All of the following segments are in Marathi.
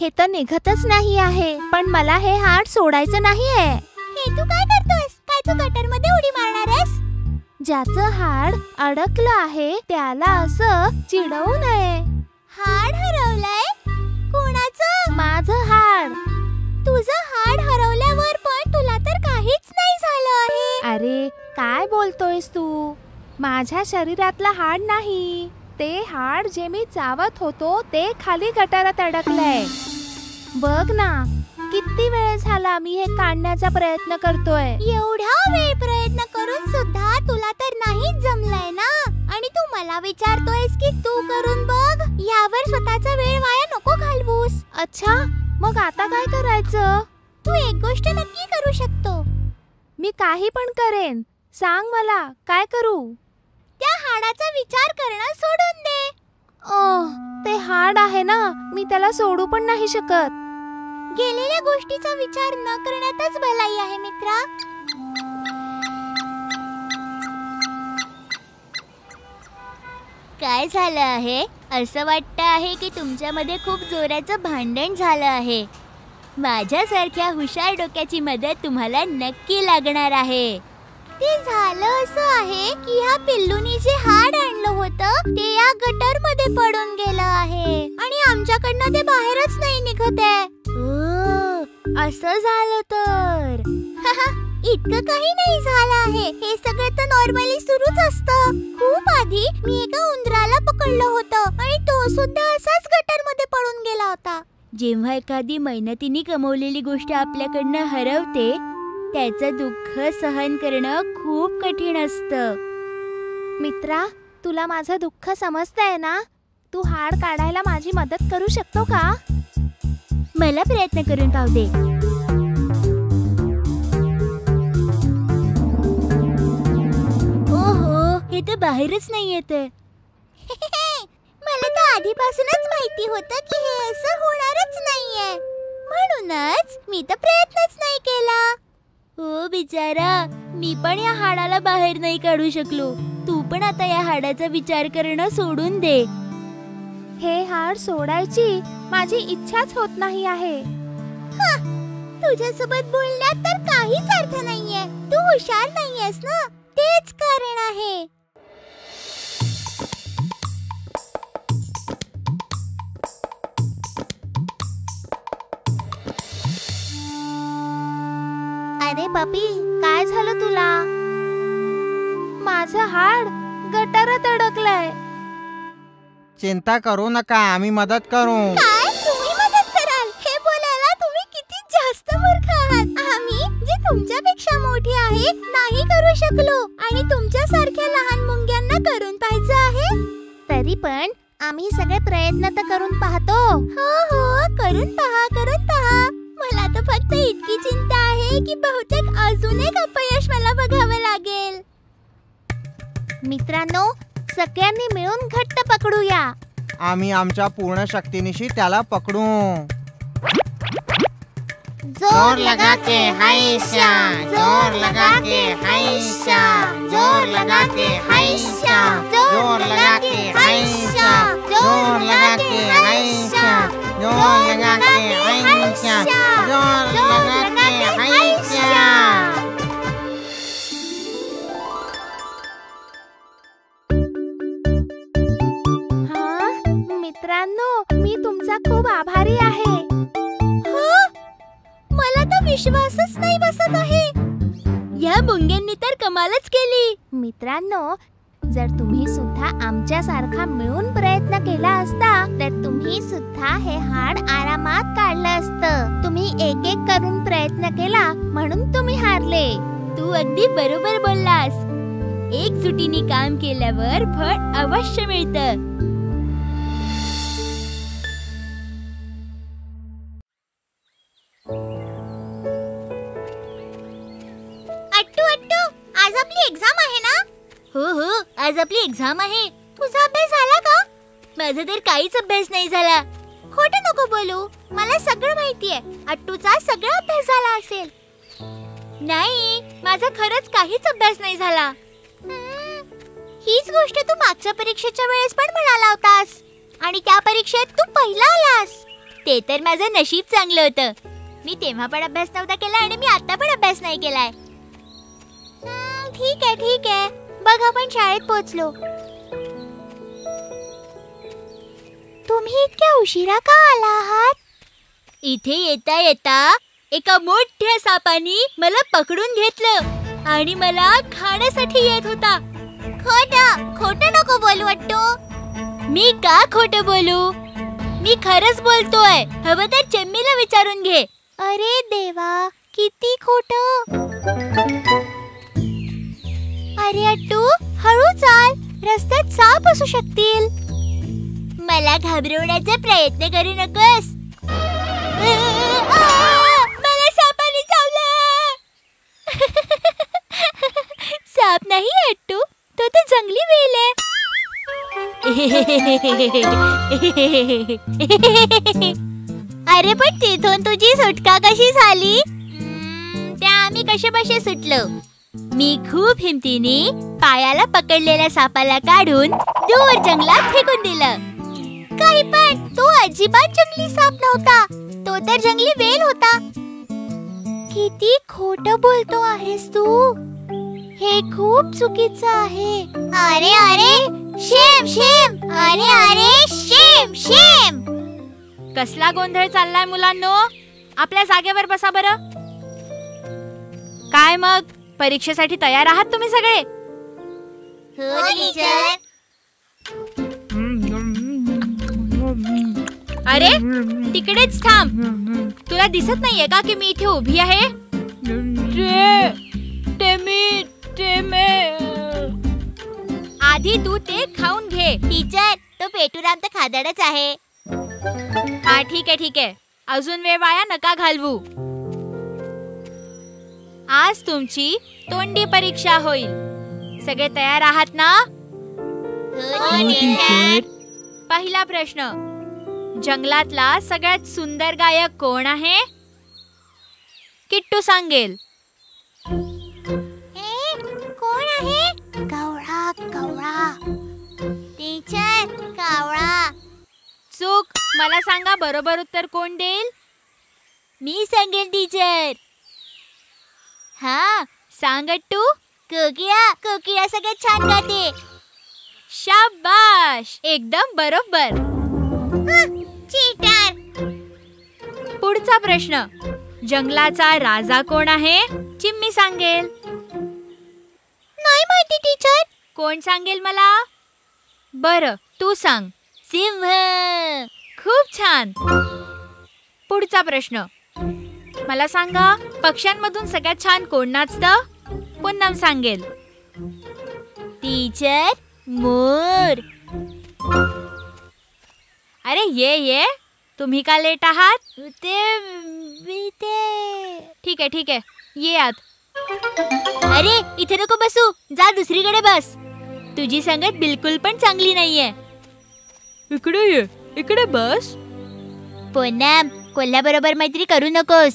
हे तर निघतच नाही आहे, पण मला हे हाड सोडायचं नाहीये. हे तू काय करतोयस? काय तू गटरमध्ये उडी मारणार आहेस? ज्याचं हाड अडकलं आहे त्याला असं चिडवू नये. हाड हरवलंय? कोणाचं? माझं हाड. तुझं हाड हरवल्यावर पण तुला तर काहीच नाही झालं आहे. अरे काय बोलतोयस तू? माझ्या शरीरातलं हाड नाही, ते हाड जे मी चावत होतो ते खाली गटारात अडकलंय. बघ ना, किती वेळ झाला मी हे काढण्याचा प्रयत्न करतोय. एवढा वेळ प्रयत्न करून सुद्धा तुला तर नाहीच जमलंय ना. आणि तू मला विचारतोयस की तू करून बघ. यावर स्वतःचा वेळ वाया नको घालवूस. अच्छा, मग आता काय करायचं? तू एक गोष्ट नक्की करू शकतो. मी काही पण करेन, सांग मला काय करू? त्या हाडाचा विचार करणं सोडून दे. ते हाड आहे ना, मी त्याला सोडू पण नाही शकत. गेलेल्या गोष्टीचा विचार न करण्यातच भलाई आहे मित्रा. काय झालं आहे? असं वाटतं आहे की तुमच्यामध्ये खूप जोराचं भांडण झालं आहे. माझ्यासारख्या हुशार डोक्याची मदत तुम्हाला नक्की लागणार आहे. ते झालं असं आहे की ह्या पिल्लूनी जे हाड आणलं होतं ते या गटर मध्ये पडून गेलं आहे आणि आमच्याकडनं ते बाहेरच नाही निघत आहे. असं झालं तर इतकं काही नाही झालं आहे. हे सगळं तर नॉर्मली सुरूच असतं. खूप आधी मी एका उंदराला पकडलं होतं आणि तो सुद्धा असाच गटर मध्ये पडून गेला होता. जेव्हा एखादी मेहनतीने कमवलेली गोष्ट आपल्याकडनं हरवते त्याचं दुःख सहन करणं खूप कठीण असतं. मित्रा, तुला माझं दुःख समजतंय ना? तू हाड काढायला माझी मदत करू शकतो का? मला प्रयत्न करून पाहू दे. ओहो, हे तर बाहेरच नाही येत. मला तर आधीपासूनच माहिती होतं की हे असं होणारच नाहीये, म्हणूनच मी तर प्रयत्नच नाही केला. हो बिचारा, मी पण या हाडाला बाहेर नाही काढू शकलो. तू पण आता या हाडाचा विचार करणं सोडून दे. हे हाड सोडायची माझी इच्छाच होत नाही आहे. तुझ्यासोबत बोलण्यात तर काहीच अर्थ नाहीये. तू हुशार नाहीयेस ना, तेच कारण आहे. अरे बापी, काय झालं तुला? माझं हाड गटारात अडकलंय. चिंता करू नका, आम्ही मदत करू. काय? तुम्ही मदत कराल? हे बोलायला तुम्ही किती जास्त मूर्ख आहात. आम्ही जे तुमच्यापेक्षा मोठे आहे नाही करू शकलो आणि तुमच्यासारख्या लहान मुंग्यांना करून पाहायचं आहे. तरी पण आम्ही सगळे प्रयत्न तर करून पाहतो. हो हो, करून पहा, करून पहा. मला तर फक्त इतकी चिंता आहे की बहुतेक अजून एक अपयश मला बघावं लागेल. मित्रांनो, सगळ्यांनी मिळून घट्ट पकडूया. आम्ही आमच्या पूर्ण शक्तीनिशी त्याला पकडू. जोर लगा के हाइशा, जोर लगा के हाइशा, जोर लगा के हाइशा, जोर लगा के हाइशा, जोर लगा के हाइशा, जोर लगा के हाइशा, जोर लगा के हाइशा. मित्रांनो, मी तुमचा खूप आभारी आहे. मला तर विश्वासच नाही बसत आहे. या मुंग्यांनी तर कमालच केली. मित्रांनो, जर तुम्ही सुद्धा आमच्या सारखा मिळून प्रयत्न केला असता तर तुम्ही सुद्धा हे हाड आरामात काढलं असतं. तुम्ही एक एक करून प्रयत्न केला म्हणून तुम्ही हारले. तू अगदी बरोबर बोललास. एकजुटीने काम केल्यावर फळ अवश्य मिळतं. अट्टू अट्टू, आज आपली एक्झाम आहे ना? हो, आज आपली एक्झाम आहे. तुझा अभ्यास झाला का? माझा तर काहीच अभ्यास नाही झाला. खोटं नको बोलू, मला सगळं माहितीये. अट्टूचा सगळा अभ्यास झाला असेल. नाही, माझा खरंच काहीच अभ्यास नाही झाला. हीच गोष्ट तू मागच्या परीक्षेच्या वेळेस पण म्हणाला होतास, आणि त्या परीक्षेत तू पहिला आलास. ते तर माझं नशीब चांगलं होतं. मी तेव्हा पण अभ्यास नव्हता केला आणि मी आता पण अभ्यास नाही केलाय. ठीक आहे. बघ, आपण शाळेत पोहोचलो. तुम्ही इतक्या उशिरा का आला आहात? इथे येता येता एका मोठ्या सापानी मला पकडून घेतलं आणि मला खाण्यासाठी येत होता. खोटं नको बोलू अट्टू. मी का खोटं बोलू? मी खरंच बोलतोय. हवं तर चेम्मीला विचारून घे. अरे देवा, किती खोटं. अरे अट्टू, हळू चाल, रस्त्यात साप असू शकतील. मला घाबरवण्याचा प्रयत्न करू नकोस. मला सापाने चावलं. साप नाही अट्टू, तो तर जंगली वेल आहे. अरे पण तिथून तुझी सुटका कशी झाली? त्या आम्ही कसे सुटलो. मी खूप हिमतीने पायाला पकडलेल्या सापाला काढून दूर जंगलात फेकून दिलं. काही पण, तो अजिबात जंगली साप नव्हता, तो तर जंगली वेल होता. किती खोटं बोलतो आहेस तू. हे खूप चुकीचं आहे. अरे शेम. अरे शेम. कसला गोंधळ चाललाय मुलांनो? आपल्या जागेवर बसा बरं. काय मग, परीक्षेसाठी तयार आहात तुम्ही सगळे? हो टीचर. अरे तिकडेच थांब. तुला दिसत नाहीये का की मी इथे उभी आहे? आधी तू ते खाऊन घे. टीचर, तो पेटूराम तर खादाडच आहे. हा ठीक आहे. अजून वेळ वाया नका घालवू. आज तुमची तोंडी परीक्षा होईल. सगळे तयार आहात ना? पहिला प्रश्न, जंगलातला सगळ्यात सुंदर गायक कोण आहे? किट्टू सांगेल. कोण आहे? कावळा. टीचर, कावळा. चूक. मला सांगा, बरोबर उत्तर कोण देईल? मी सांगेल टीचर. हा, सांग अट्टू. कोकिळा सगळ्यात छान गाते. शाबाश, एकदम बरोबर. चीटर. पुढचा प्रश्न, जंगलाचा राजा कोण आहे? चिम्मी सांगेल. नाही माहिती टीचर. कोण सांगेल मला? बरं, तू सांग. सिंह. खूप छान. पुढचा प्रश्न, मला सांगा, पक्ष्यांमधून सगळ्यात छान कोण नाचतं? पुन्नम सांगेल. टीचर, मोर. अरे ये, तुम्ही का लेट आहात? ठीक आहे, ये आत. अरे इथे नको बसू, जा दुसरीकडे बस. तुझी संगत बिलकुल पण चांगली नाहीये. इकडे ये, इकडे बस. पुन्नम, कोल्ह्याबरोबर मैत्री करू नकोस.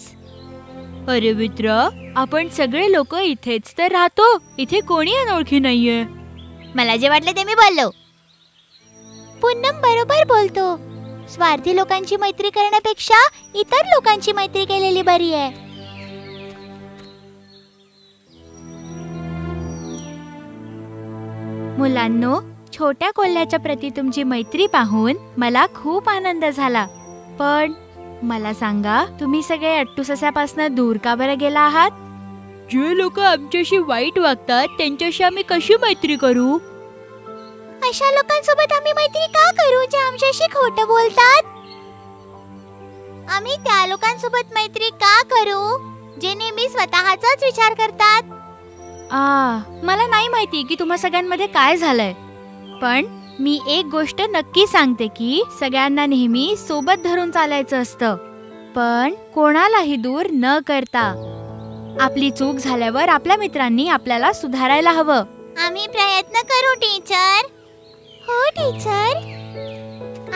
अरे मित्रा, आपण सगळे लोक इथेच तर राहतो. इथे कोणी अनोळखी नाहीये. मला जे वाटलं ते मी बोललो. पुन्नम बरोबर बोलतो. स्वार्थी लोकांची मैत्री करण्यापेक्षा इतर लोकांची मैत्री केलेली बरी आहे. मुलांनो, छोट्या कोल्ह्याच्या प्रती तुमची मैत्री पाहून मला खूप आनंद झाला. पण मला सांगा, तुम्ही सगळे अट्टू सस्यापासून दूर का बरं गेला आहात? जे लोक आमच्याशी वाईट वागतात त्यांच्याशी आम्ही कशी मैत्री करू? अशा लोकांसोबत आम्ही मैत्री का करू जे आमच्याशी खोटं बोलतात? आम्ही त्या लोकांसोबत मैत्री का करू जे नेहमी स्वतःचाच विचार करतात? मला नाही माहिती की तुम्हा सगळ्यांमध्ये काय झालंय, पण मी एक गोष्ट नक्की सांगते की सगळ्यांना नेहमी सोबत धरून चालायचं असतं, पण कोणालाही दूर न करता. आपली चूक झाल्यावर आपल्या मित्रांनी आपल्याला सुधारायला हवं. आम्ही प्रयत्न करू टीचर. हो टीचर,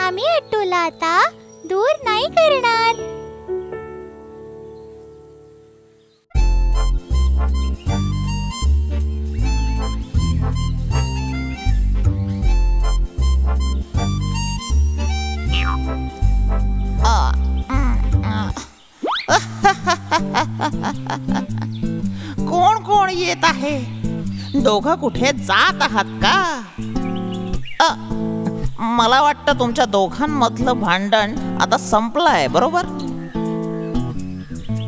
आम्ही अट्टूला आता दूर नाही करणार. कोण कोण येत आहे? दोघं कुठे जात आहात का? मला वाटतं तुमच्या दोघांमधलं भांडण आता संपलंय, बरोबर?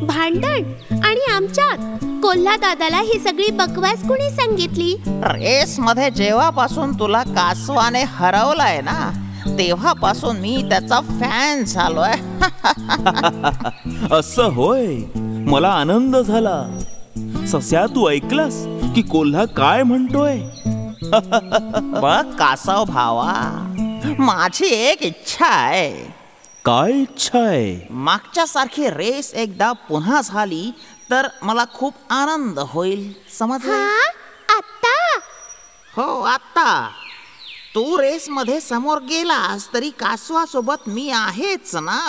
भांडण? आणि आमच्यात? कोल्हा दादाला ही सगळी बकवास कुणी सांगितली? रेस मध्ये जेव्हापासून तुला कासवाने हरवलाय ना, तेव्हापासून मी त्याचा फॅन झालोय. असं होय, मला आनंद झाला. सस्या, तू ऐकलास की कोल्हा काय म्हणतोय? बघ कासव भावा, माझी एक इच्छा आहे. काय इच्छा आहे? मागच्या सारखी रेस एकदा पुन्हा झाली तर मला खूप आनंद होईल, समजलं? आता? हो, आता. तू रेस मध्ये समोर गेलास तरी कासवासोबत मी आहेच ना.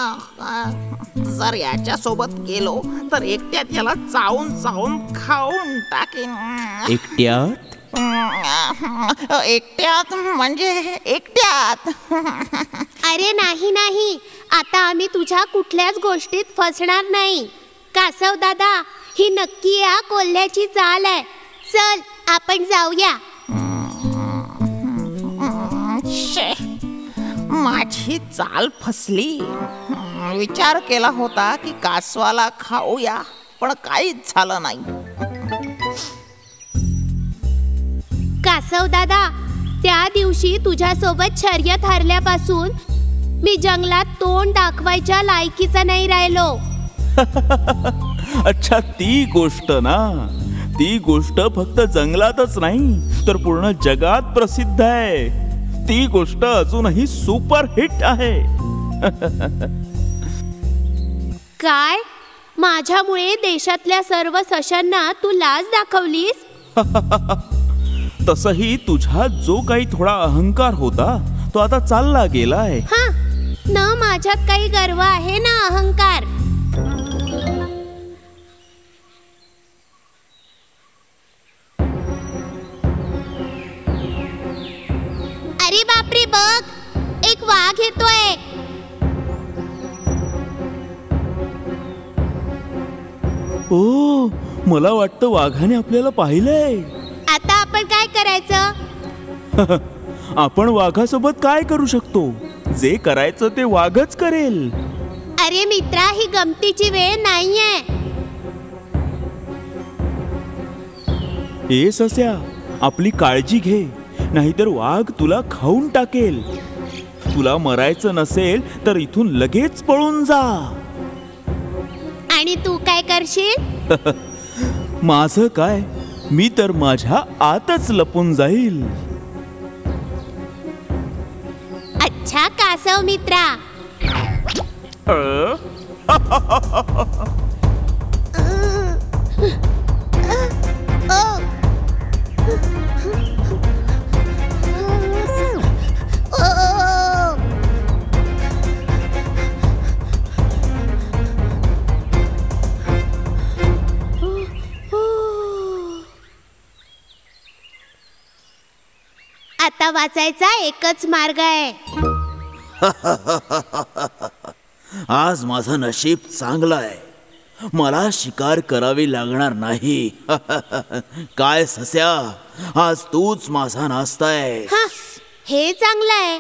जर याच्या सोबत गेलो तर एकट्यात याला चावून चावून खाऊन टाकेन. एकट्यात? एकट्यात म्हणजे एकट्यात. अरे नाही नाही, आता आम्ही तुझ्या कुठल्याच गोष्टीत फसणार नाही. कासव दादा, ही नक्की या कोल्ह्याची चाल आहे. चल आपण जाऊया. माझी चाल फसली. विचार केला होता की कासवाला खाऊया, पण काहीच झालं नाही. कासव दादा, त्या दिवशी तुझ्यासोबत शर्यत हरल्यापासून मी जंगलात तोंड दाखवायच्या लायकीचा नाही राहिलो. अच्छा, ती गोष्ट ना. ती गोष्ट फक्त जंगलातच नाही तर पूर्ण जगात प्रसिद्ध आहे. ती गोष्ट अजूनही सुपर हिट आहे. काय? माझ्यामुळे देशातल्या सर्व सशांना तू लाज दाखवलीस? तसही तुझ्यात जो काही थोडा अहंकार होता तो आता चालला गेलाय. न माझ्यात काही गर्व आहे ना अहंकार. अरे बापरे, बघ, एक वाघ येतोय. ओ, मला वाटतं वाघाने आपल्याला पाहिलंय. आता आपण काय करायचं? आपण वाघासोबत काय करू शकतो? जे करायचं ते वाघच करेल. अरे मित्रा, ही गमतीची वेळ नाहीये. ए सस्या, आपली काळजी घे, नाहीतर वाघ तुला खाऊन टाकेल. तुला मरायचं नसेल तर इथून लगेच पळून जा. आणि तू काय करशील? माझं काय, मी तर माझ्या आतच लपून जाईल. अच्छा कासव मित्रा. आता वाचायचा एकच मार्ग आहे. आज माझं नशीब चांगलं आहे. मला शिकार करावी लागणार नाही. काय सस्या, आज तूच माझा नाश्ता आहे. हे चांगलं आहे.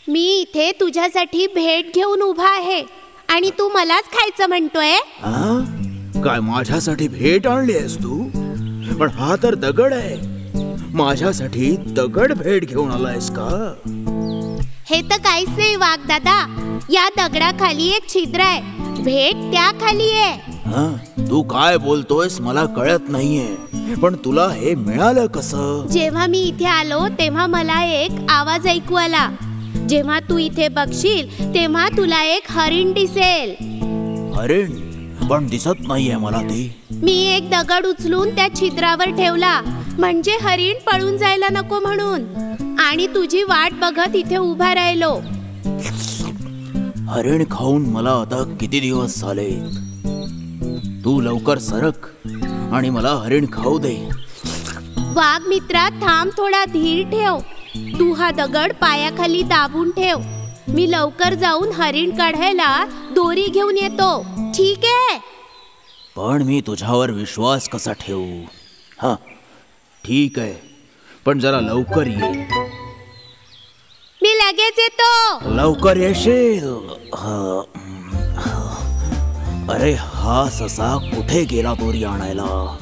मी इथे तुझ्यासाठी भेट घेऊन उभा आहे आणि तू मलाच खायचं म्हणतोय. काय माझ्यासाठी भेट आणली आहेस तू? पण हा तर दगड आहे. माझ्यासाठी दगड भेट घेऊन आलायस का? हे तर काहीच नाही वाघ दादा. या दगडाखाली एक छिद्र आहे. भेट त्या खाली आहे. तू काय बोलतोयस मला कळत नाहीये, पण तुला हे मिळालं कसं? जेव्हा मी इथे आलो तेव्हा मला एक आवाज ऐकू आला. जेव्हा तू इथे बघशील तेव्हा तुला एक हरिण दिसेल. हरिण? पण दिसत नाहीये मला ते. मी एक दगड उचलून त्या छिद्रावर ठेवला, म्हणजे हरिण पळून जायला नको म्हणून, आणि तुझी वाट बघत इथे उभा राहिलो. हरिण खाऊन मला आता किती दिवस झाले. तू लवकर सरक आणि मला हरिण खाऊ दे. वाघ मित्रा, थांब, थोडा धीर ठेव. तू हा दगड पायाखाली दाबून ठेव. मी लवकर जाऊन हरिण काढायला दोरी घेऊन येतो, ठीक आहे? पण मी तुझ्यावर विश्वास कसा ठेवू? हा ठीक आहे, पण जरा लवकर ये. मी लगेच येतो. लवकर येशील? अरे हा ससा कुठे गेला दोरी आणायला?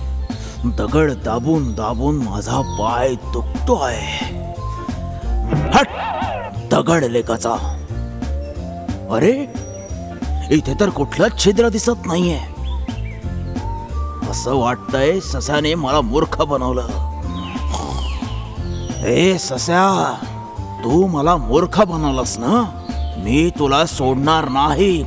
दगड दाबून दाबून माझा पाय दुखतोय. हट दगड लेकाचा. अरे इथे तर कुठलंच छिद्र दिसत नाहीये. असं वाटतंय सस्याने मला मूर्ख बनवलं. ए सस्या, तू मला मूर्ख बनवलंस ना? मी तुला सोडणार नाही.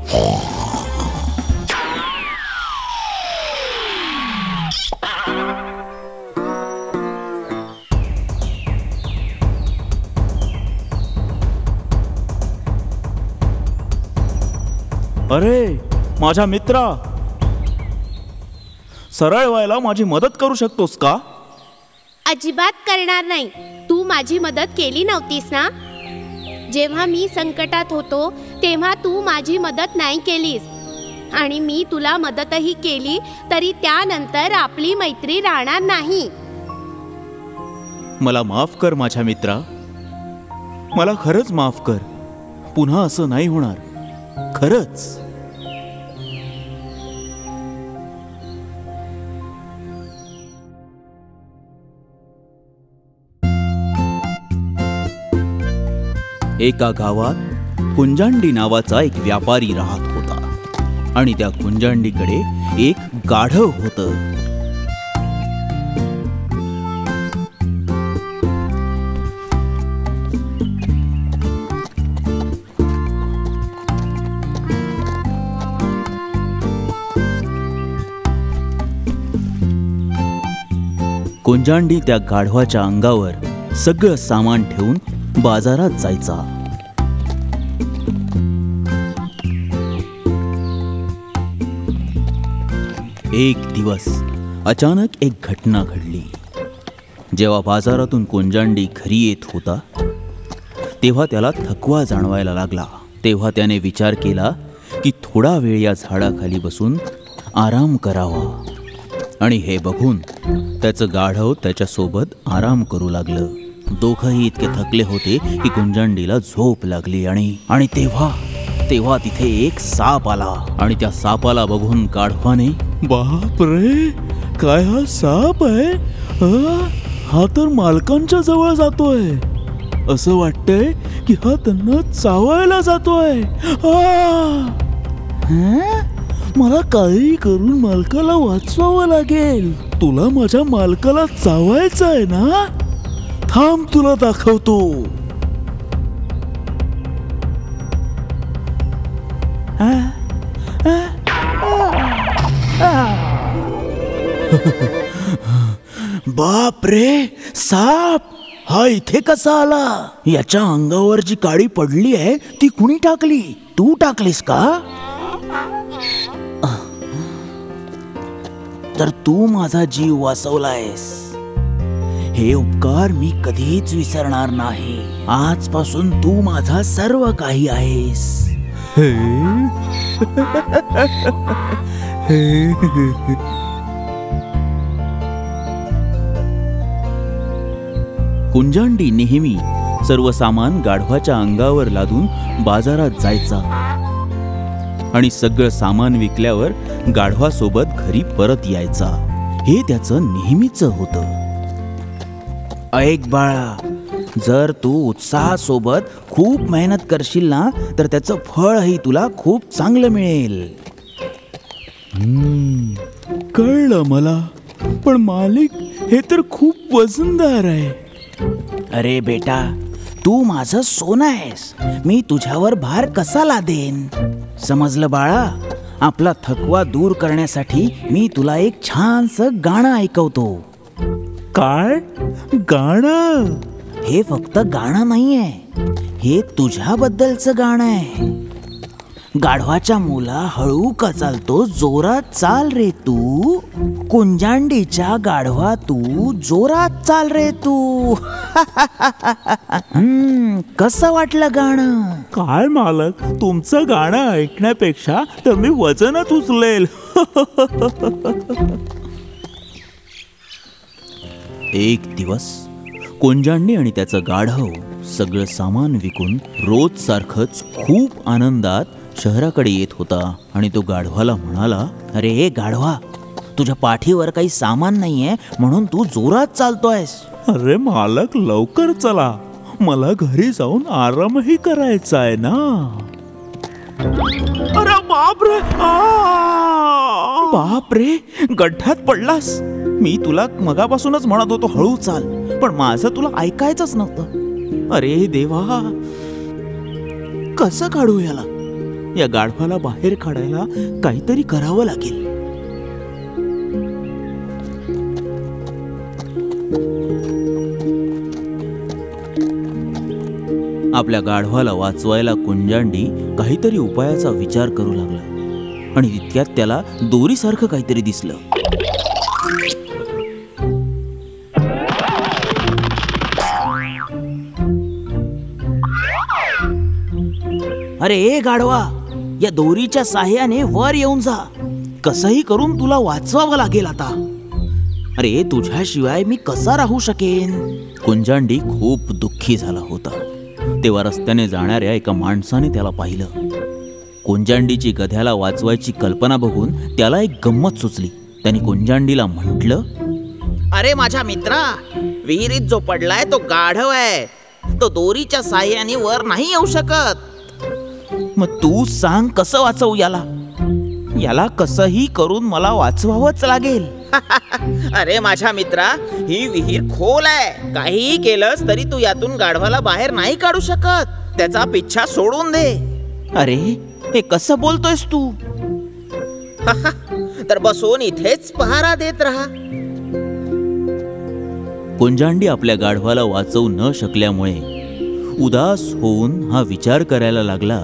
अरे माझ्या मित्रा, सरळ व्हायला माझी मदत करू शकतोस का? अजिबात करणार नाही. तू माझी मदत केली नव्हतीस ना? जेव्हा मी संकटात होतो तेव्हा तू माझी मदत नाही केलीस, आणि मी तुला मदतही केली तरी त्यानंतर आपली मैत्री राहणार नाही. मला माफ कर माझ्या मित्रा, मला खरंच माफ कर. पुन्हा असं नाही होणार, खरंच. एका गावात कुंजांडी नावाचा एक व्यापारी राहत होता, आणि त्या कुंजांडीकडे एक गाढव होतं. कुंजांडी त्या गाढवाच्या अंगावर सगळं सामान ठेवून बाजारात जायचा. एक दिवस अचानक एक घटना घडली. जेव्हा बाजारातून कुंजांडी घरी येत होता तेव्हा त्याला थकवा जाणवायला लागला. तेव्हा त्याने विचार केला की थोडा वेळ या झाडाखाली बसून आराम करावा, आणि हे बघून त्याचं गाढव त्याच्यासोबत आराम करू लागलं. दोघंही इतके थकले होते की कुंजांडीला झोप लागली. आणि तेव्हा तिथे एक साप आला, आणि त्या सापाला बघून गाढवाने, बाप रे, काय हा साप आहे? हा तर मालकांच्या जवळ जातोय. असं वाटतंय की हा त्यांना चावायला जातोय. मला काही करून मालकाला वाचवावं लागेल. तुला माझ्या मालकाला चावायचं आहे ना? थांब, तुला दाखवतो. बाप रे, साप हा इथे कसा आला? याच्या अंगावर जी काडी पडली आहे ती कुणी टाकली? तू टाकलीस का? तर तू माझा जीव वाचवलायस. हे उपकार मी कधीच विसरणार नाही. आजपासून तू माझा सर्व काही आहेस. कुंजांडी नेहमी सर्व सामान गाढवाच्या अंगावर लादून बाजारात जायचा, आणि सगळं सामान विकल्यावर गाढवासोबत घरी परत यायचा. हे त्याचं नेहमीच होतं. ऐक बाळा, जर तू उत्साहासोबत खूप मेहनत करशील ना तर त्याचं फळही तुला खूप चांगलं मिळेल. कळलं मला, पण मालिक हे तर खूप वजनदार आहे. अरे बेटा, तू माझं सोनं आहेस. मी तुझ्यावर भार कसा लादेन? समजलं बाळा? आपला थकवा दूर करण्यासाठी मी तुला एक छानसं गाणं ऐकवतो. काय गाणं? हे फक्त गाणं नाहीये, हे तुझ्याबद्दलचं गाणं आहे. गाढवाच्या मुला हळू का चालतो, जोरात चाल रे तू. कुंजांडीच्या गाढवा तू, जोरात चाल रे तू. कसं वाटलं गाणं? काय मालक, तुमचं गाणं ऐकण्यापेक्षा तर मी वजनच उचलेल. एक दिवस कुंजांडी आणि त्याचं गाढव सगळं सामान विकून रोज सारखंच खूप आनंदात शहराकडे येत होता. आणि तो गाढवाला म्हणाला, अरे हे गाढवा, तुझ्या पाठीवर काही सामान नाहीये म्हणून तू जोरात चालतोयस. अरे मालक, लवकर चला, मला घरी जाऊन आरामही करायचा आहे ना. अरे बापरे, बापरे, गड्ढ्यात पडलास. मी तुला मगापासूनच म्हणत होतो हळू चाल, पण माझं तुला ऐकायचंच नव्हतं. अरे देवा, कसं काढू याला? या गाढवाला बाहेर काढायला काहीतरी करावं लागेल. आपल्या गाढवाला वाचवायला कुंजांडी काहीतरी उपायाचा विचार करू लागला आणि तितक्यात त्याला दोरीसारखं काहीतरी दिसलं. अरे ए गाढवा, या दोरीच्या साह्याने वर येऊन जा. कसंही करून तुला वाचवावं लागेल आता. अरे तुझ्याशिवाय मी कसा राहू शकेन? कुंजांडी खूप दुःखी झाला होता. तेव्हा रस्त्याने जाणाऱ्या एका माणसाने त्याला पाहिलं. कुंजांडीची गध्याला वाचवायची कल्पना बघून त्याला एक गंमत सुचली. त्याने कुंजांडीला म्हटलं, अरे माझ्या मित्रा, विहिरीत जो पडलाय तो गाढव आहे. तो दोरीच्या साह्याने वर नाही येऊ शकत. मग तू सांग कसं वाचवू याला? याला कसंही करून मला वाचवावंच लागेल. अरे माझ्या मित्रा, ही विहीर खोल आहे. काहीही केलंस तरी तू यातून गाढवाला बाहेर नाही काढू शकत. त्याचा पिच्छा सोडून दे. अरे हे कसं बोलतोयस तू? तर बसून इथेच पहारा देत राहा. कुंजांडी आपल्या गाढवाला वाचवू न शकल्यामुळे उदास होऊन हा विचार करायला लागला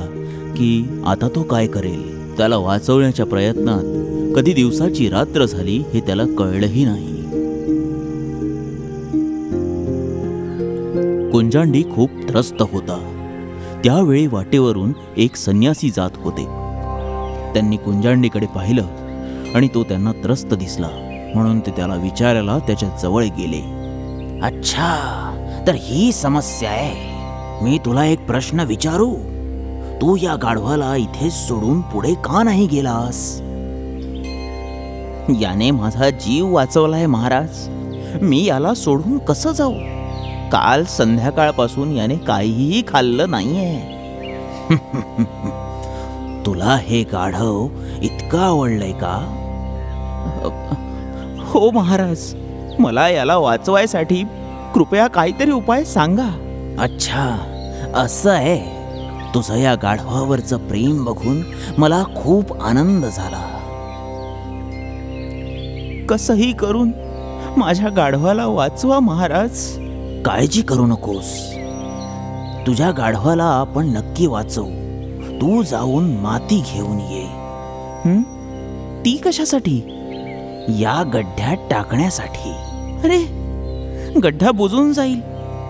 की आता तो काय करेल. त्याला वाचवण्याच्या प्रयत्नात कधी दिवसाची रात्र झाली हे त्याला कळलंही नाही. कुंजांडी खूप त्रस्त होता. त्यावेळी वाटेवरून एक संन्यासी जात होते. त्यांनी कुंजांडीकडे पाहिलं आणि तो त्यांना त्रस्त दिसला म्हणून ते त्याला विचारायला त्याच्या जवळ गेले. अच्छा, तर ही समस्या आहे. मी तुला एक प्रश्न विचारू? तू या गाढवाला इथे सोडून पुढे का नाही गेलास? याने माझा जीव वाचवलाय महाराज. मी याला सोडून कसं जाऊ? काल संध्याकाळपासून याने काहीही खाल्लं नाहीये. तुला हे गाढव इतकं आवडलंय का? हो महाराज, मला याला वाचवायसाठी कृपया काहीतरी उपाय सांगा. अच्छा, असं आहे. तुझं या गाढवावरचं प्रेम बघून मला खूप आनंद झाला. कसंही करून माझ्या गाढवाला वाचवा महाराज. काळजी करू नकोस, तुझ्या गाढवाला आपण नक्की वाचवू. तू जाऊन माती घेऊन ये. ती कशासाठी? या गड्ढ्यात टाकण्यासाठी. अरे, गड्ढा बुजून जाईल,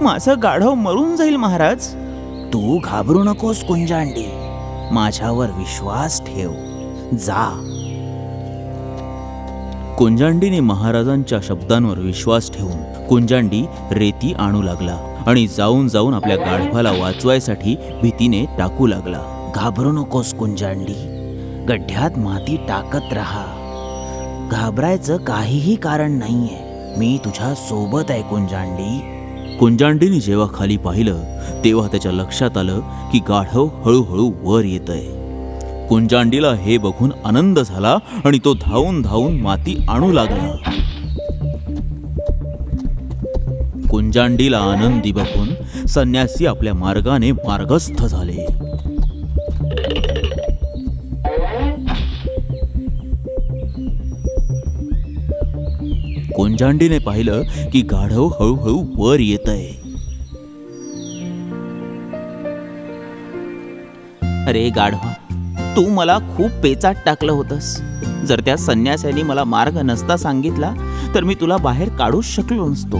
माझं गाढव मरून जाईल महाराज. तू घाबरू नकोस कुंजांडी, माझ्यावर विश्वास ठेव. जा. कुंजांडीने महाराजांच्या शब्दांवर विश्वास ठेवून कुंजांडी रेती आणू लागला आणि जाऊन जाऊन आपल्या गाढवाला वाचवायसाठी भीतीने टाकू लागला. घाबरू नकोस कुंजांडी, गड्ढ्यात माती टाकत राहा. घाबरायचं काहीही कारण नाहीये. मी तुझ्या सोबत आहे कुंजांडी. कुंजांडीने जेव्हा खाली पाहिलं तेव्हा त्याच्या लक्षात आलं की गाढव हळूहळू वर येतंय. कुंजांडीला हे बघून आनंद झाला आणि तो धावून धावून माती आणू लागला. कुंजांडीला आनंदी बघून संन्यासी आपल्या मार्गाने मार्गस्थ झाले. कुंजांडीने पाहिलं की गाढव हळूहळू वर येतंय. अरे गाढवा, तू मला खूप पेचात टाकलं होतंस. जर त्या संन्याशाने मला मार्ग नसता सांगितला तर मी तुला बाहेर काढूच शकलो नसतो.